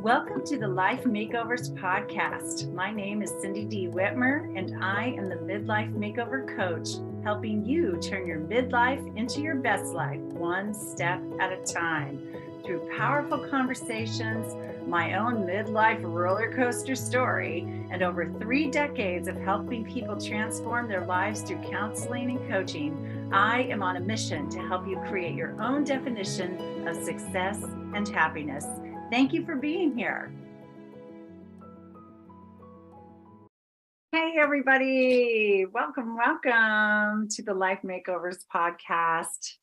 Welcome to the Life Makeovers podcast. My name is Cindy D. Whitmer, and I am the Midlife Makeover Coach, helping you turn your midlife into your best life, one step at a time. Through powerful conversations, my own midlife roller coaster story, and over 3 decades of helping people transform their lives through counseling and coaching, I am on a mission to help you create your own definition of success and happiness. Thank you for being here. Hey, everybody. Welcome to the Life Makeovers podcast.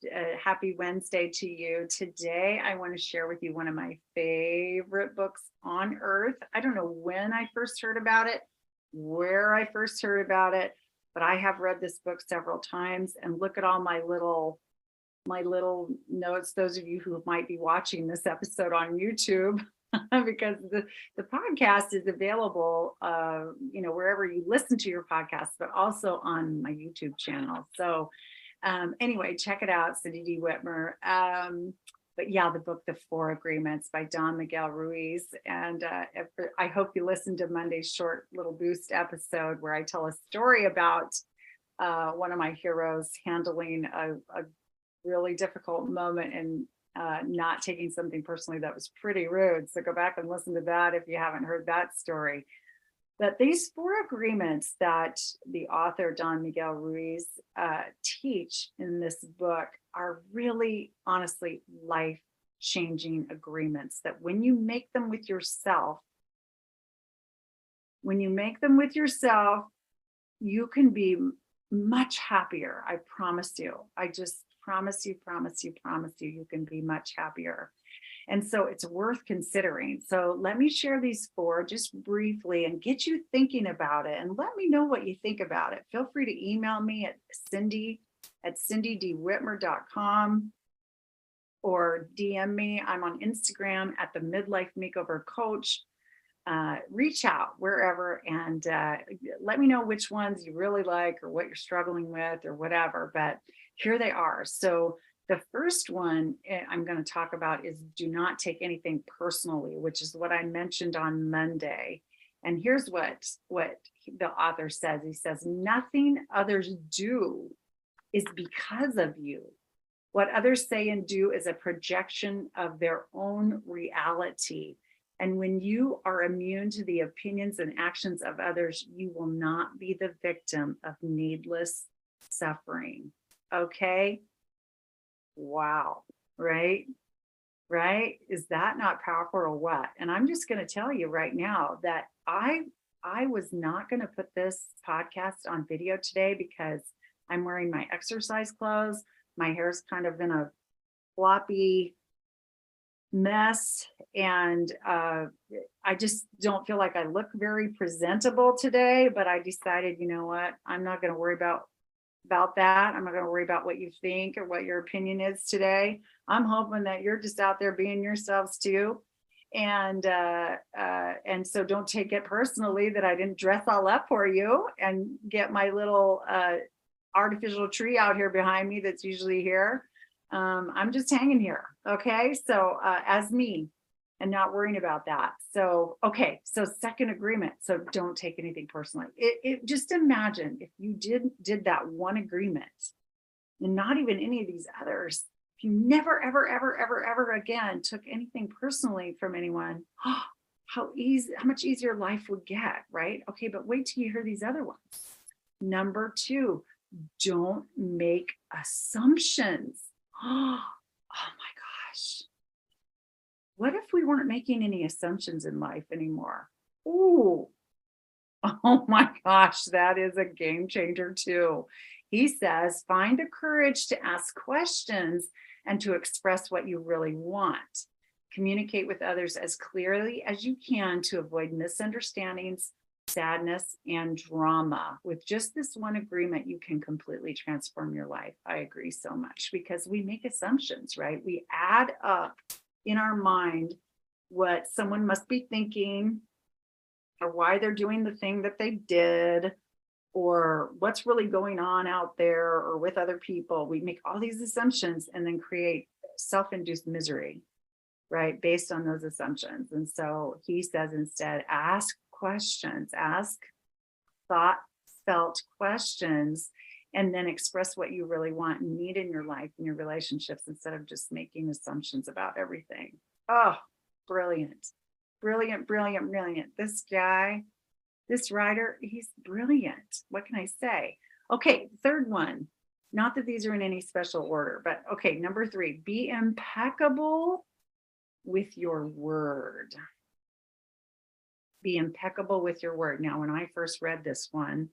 Happy Wednesday to you. Today, I want to share with you one of my favorite books on earth. I don't know when I first heard about it, where I first heard about it, but I have read this book several times, and look at all my little notes, those of you who might be watching this episode on YouTube, because the podcast is available, wherever you listen to your podcast, but also on my YouTube channel. So anyway, check it out, Cindy D. Whitmer. But yeah, the book, The 4 Agreements by Don Miguel Ruiz. And I hope you listened to Monday's short little boost episode where I tell a story about one of my heroes handling a really difficult moment and not taking something personally that was pretty rude. So go back and listen to that if you haven't heard that story. But these 4 agreements that the author Don Miguel Ruiz teach in this book are really, honestly, life-changing agreements that when you make them with yourself, you can be much happier. I promise you. I just promise you, you can be much happier. And so it's worth considering. So let me share these 4 just briefly and get you thinking about it, and let me know what you think about it. Feel free to email me at cindydwhitmer.com or DM me. I'm on Instagram at the Midlife Makeover Coach. Reach out wherever and let me know which ones you really like or what you're struggling with or whatever, but here they are. So the first one I'm going to talk about is do not take anything personally, which is what I mentioned on Monday. And here's what the author says. He says, nothing others do is because of you. What others say and do is a projection of their own reality. And when you are immune to the opinions and actions of others, you will not be the victim of needless suffering. Okay? Wow. Right? Is that not powerful or what? And I'm just going to tell you right now that I was not going to put this podcast on video today because I'm wearing my exercise clothes. My hair's kind of in a floppy mess, and I just don't feel like I look very presentable today, but I decided, you know what, I'm not going to worry about that. I'm not going to worry about what you think or what your opinion is today. I'm hoping that you're just out there being yourselves too, and so don't take it personally that I didn't dress all up for you and get my little artificial tree out here behind me that's usually here. I'm just hanging here. Okay. So, as me and not worrying about that. So, okay. So second agreement. So don't take anything personally. It just imagine if you did that one agreement and not even any of these others, if you never, ever again took anything personally from anyone, how much easier life would get. Right. Okay. But wait till you hear these other ones. Number 2, don't make assumptions. Oh my gosh. What if we weren't making any assumptions in life anymore? Ooh. Oh my gosh, that is a game changer too. He says, find the courage to ask questions and to express what you really want. Communicate with others as clearly as you can to avoid misunderstandings, sadness, and drama. With just this one agreement, you can completely transform your life. I agree so much, because we make assumptions, right? We add up in our mind what someone must be thinking, or why they're doing the thing that they did, or what's really going on out there or with other people. We make all these assumptions and then create self-induced misery. right? Based on those assumptions. And so he says instead, ask questions, ask thought felt questions, and then express what you really want and need in your life and your relationships instead of just making assumptions about everything. Oh, brilliant. Brilliant, brilliant, brilliant. This guy, this writer, he's brilliant. What can I say? Okay, third one. Not that these are in any special order, but okay, number 3, be impeccable with your word. Be impeccable with your word. Now, when I first read this one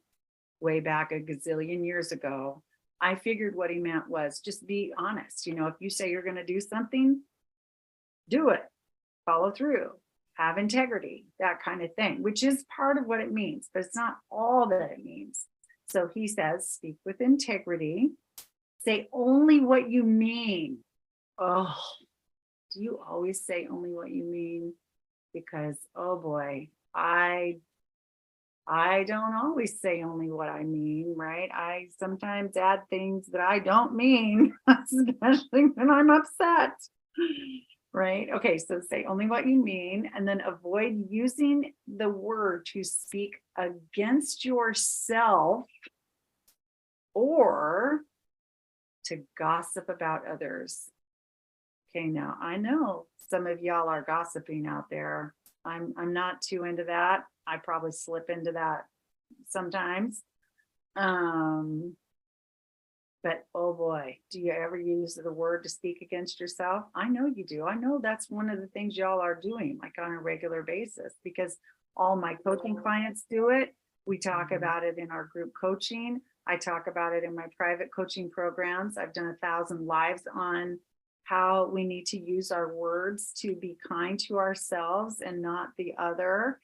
way back a gazillion years ago, I figured what he meant was just be honest. You know, if you say you're going to do something, do it, follow through, have integrity, that kind of thing, which is part of what it means, but it's not all that it means. So he says, speak with integrity, say only what you mean. Oh, do you always say only what you mean? Because, oh boy, I don't always say only what I mean, right? I sometimes add things that I don't mean, especially when I'm upset, right? Okay, so say only what you mean, and then avoid using the word to speak against yourself or to gossip about others. Okay, now I know some of y'all are gossiping out there. I'm not too into that. I probably slip into that sometimes. But oh boy, do you ever use the word to speak against yourself? I know you do. I know that's one of the things y'all are doing like on a regular basis because all my coaching clients do it. We talk about it in our group coaching. I talk about it in my private coaching programs. I've done 1,000 lives on how we need to use our words to be kind to ourselves and not the other.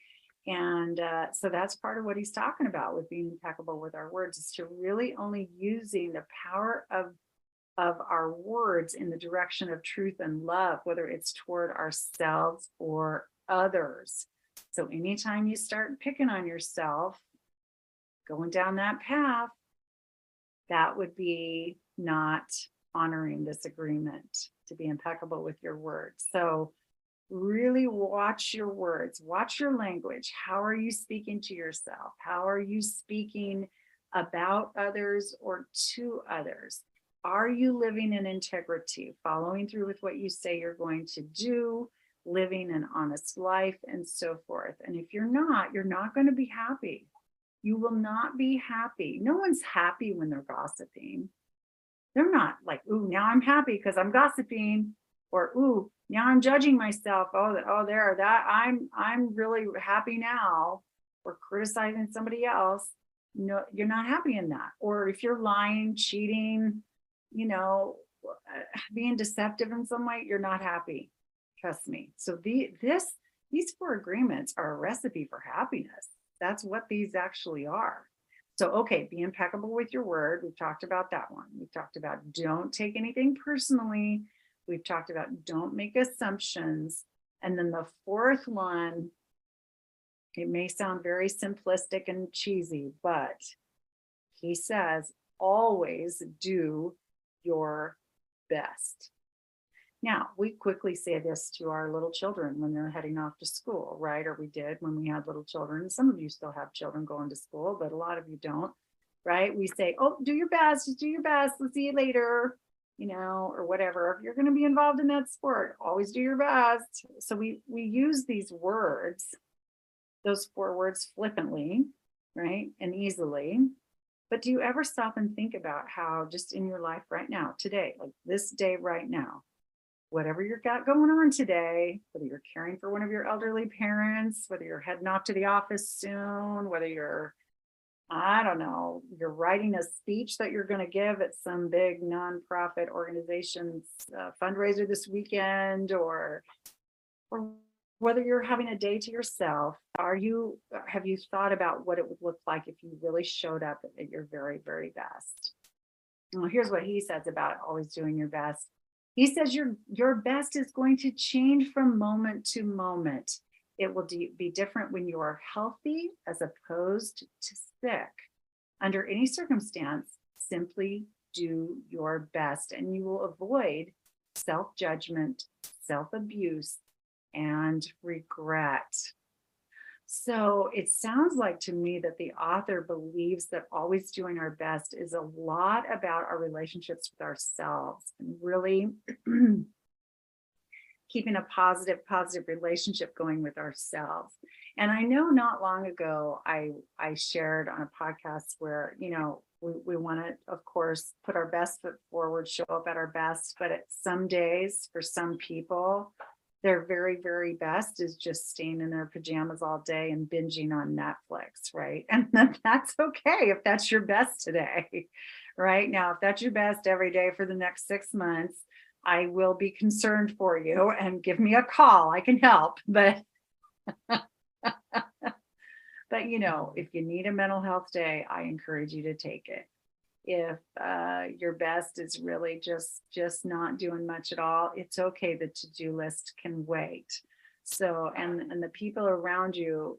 And so that's part of what he's talking about with being impeccable with our words, is to really only using the power of our words in the direction of truth and love, whether it's toward ourselves or others. So anytime you start picking on yourself, going down that path, that would be not honoring this agreement, to be impeccable with your words. So really watch your words, watch your language. How are you speaking to yourself? How are you speaking about others or to others? Are you living in integrity, following through with what you say you're going to do, living an honest life, and so forth? And if you're not going to be happy. You will not be happy. No one's happy when they're gossiping. They're not like, ooh, now I'm happy because I'm gossiping, or ooh, now I'm judging myself. I'm really happy now, or criticizing somebody else. No, you're not happy in that. Or if you're lying, cheating, being deceptive in some way, you're not happy. Trust me. So these 4 agreements are a recipe for happiness. That's what these actually are. So, okay, be impeccable with your word. We've talked about that one. We've talked about don't take anything personally. We've talked about don't make assumptions. And then the 4th one, it may sound very simplistic and cheesy, but he says, always do your best. Now, we quickly say this to our little children when they're heading off to school, right? Or we did when we had little children. Some of you still have children going to school, but a lot of you don't, right? We say, oh, do your best, just do your best. We'll see you later, or whatever. If you're going to be involved in that sport, always do your best. So we use these words, those 4 words flippantly, right? And easily. But do you ever stop and think about how just in your life right now, today, like this day right now, whatever you've got going on today, whether you're caring for one of your elderly parents, whether you're heading off to the office soon, whether you're, I don't know, you're writing a speech that you're going to give at some big nonprofit organization's fundraiser this weekend, or whether you're having a day to yourself, have you thought about what it would look like if you really showed up at your very, very best? Well, here's what he says about always doing your best. He says your best is going to change from moment to moment. It will be different when you are healthy as opposed to sick. Under any circumstance, simply do your best and you will avoid self-judgment, self-abuse, and regret. So it sounds like to me that the author believes that always doing our best is a lot about our relationships with ourselves and really keeping a positive relationship going with ourselves. And I know not long ago, I shared on a podcast where, we want to, of course, put our best foot forward, show up at our best. But at some days, for some people, their very, very best is just staying in their pajamas all day and binging on Netflix, right? And that's okay if that's your best today, right? Now, if that's your best every day for the next 6 months, I will be concerned for you and give me a call. I can help. But if you need a mental health day, I encourage you to take it. If your best is really just not doing much at all, it's okay. The to-do list can wait. So, and the people around you,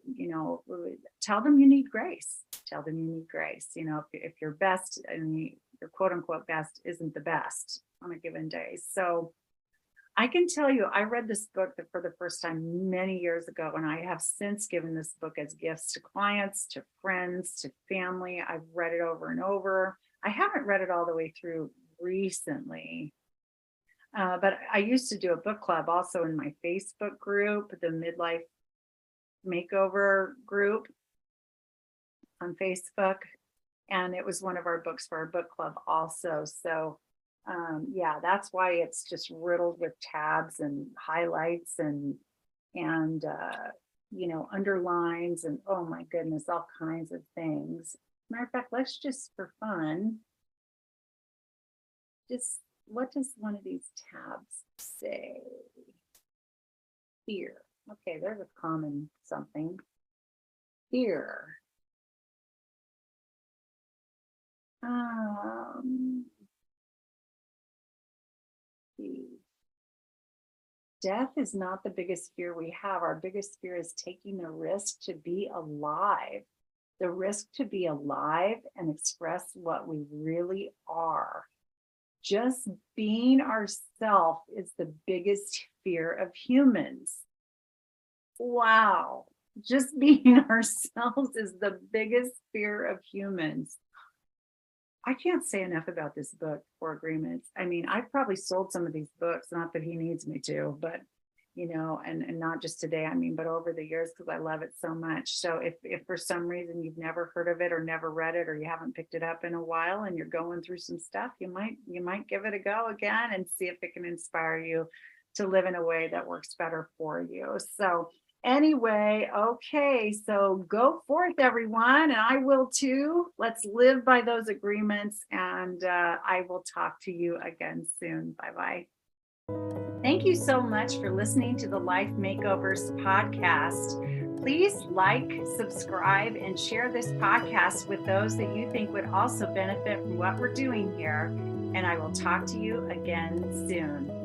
tell them you need grace. Tell them you need grace. If your best and your quote unquote best isn't the best on a given day. So I can tell you, I read this book for the first time many years ago, and I have since given this book as gifts to clients, to friends, to family. I've read it over and over. I haven't read it all the way through recently, but I used to do a book club also in my Facebook group, the Midlife Makeover group on Facebook. And it was one of our books for our book club also. So that's why it's just riddled with tabs and highlights and underlines and, oh my goodness, all kinds of things. Matter of fact, let's just for fun, what does one of these tabs say? Fear. Okay, there's a common something. Fear. Death is not the biggest fear we have. Our biggest fear is taking the risk to be alive. The risk to be alive and express what we really are. Just being ourselves is the biggest fear of humans. Wow. Just being ourselves is the biggest fear of humans. I can't say enough about this book, Four Agreements. I mean, I've probably sold some of these books, not that he needs me to, but and not just today, but over the years, because I love it so much. So if for some reason you've never heard of it or never read it, or you haven't picked it up in a while and you're going through some stuff, you might give it a go again and see if it can inspire you to live in a way that works better for you. So anyway, okay, so go forth, everyone, and I will too. Let's live by those agreements, and I will talk to you again soon. Bye-bye. Thank you so much for listening to the Life Makeovers podcast. Please like, subscribe, and share this podcast with those that you think would also benefit from what we're doing here. And I will talk to you again soon.